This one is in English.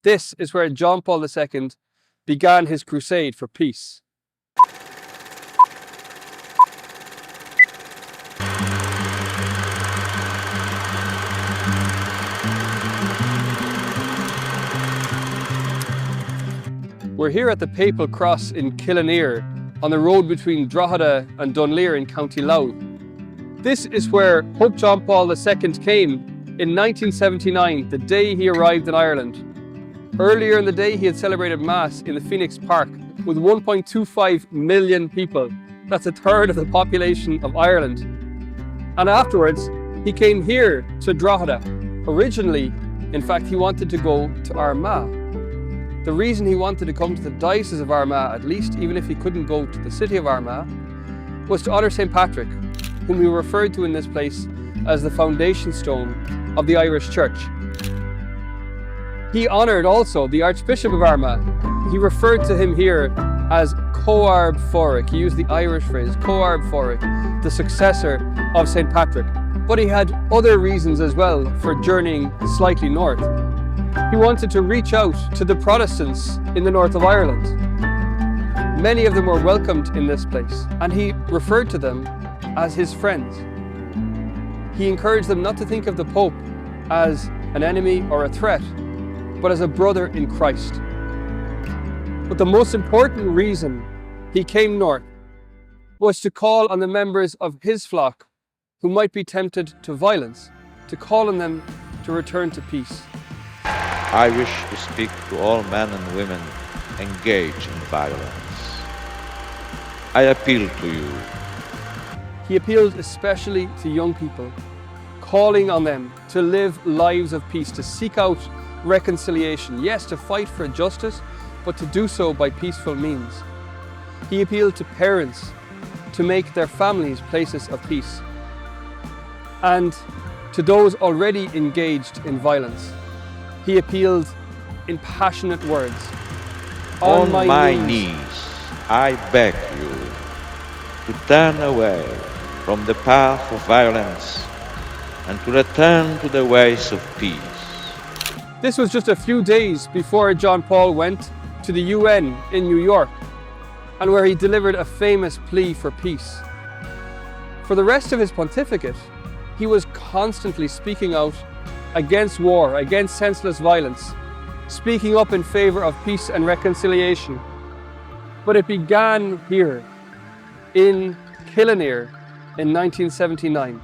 This is where John Paul II began his crusade for peace. We're here at the Papal Cross in Killineer, on the road between Drogheda and Dunleer in County Louth. This is where Pope John Paul II came in 1979, the day he arrived in Ireland. Earlier in the day, he had celebrated Mass in the Phoenix Park with 1.25 million people. That's a third of the population of Ireland. And afterwards, he came here to Drogheda. Originally, in fact, he wanted to go to Armagh. The reason he wanted to come to the Diocese of Armagh, at least, even if he couldn't go to the city of Armagh, was to honour St. Patrick, whom we referred to in this place as the foundation stone of the Irish Church. He honoured also the Archbishop of Armagh. He referred to him here as Coarb Fóric. He used the Irish phrase, Coarb Fóric, the successor of St. Patrick. But he had other reasons as well for journeying slightly north. He wanted to reach out to the Protestants in the north of Ireland. Many of them were welcomed in this place, and he referred to them as his friends. He encouraged them not to think of the Pope as an enemy or a threat, but as a brother in Christ. But the most important reason he came north was to call on the members of his flock who might be tempted to violence, to call on them to return to peace. I wish to speak to all men and women engaged in violence. I appeal to you. He appealed especially to young people, calling on them to live lives of peace, to seek out reconciliation, yes, to fight for justice, but to do so by peaceful means. He appealed to parents to make their families places of peace, and to those already engaged in violence. He appealed in passionate words. On my knees, I beg you to turn away from the path of violence and to return to the ways of peace. This was just a few days before John Paul went to the UN in New York, and where he delivered a famous plea for peace. For the rest of his pontificate, he was constantly speaking out against war, against senseless violence, speaking up in favour of peace and reconciliation. But it began here, in Killineer, in 1979.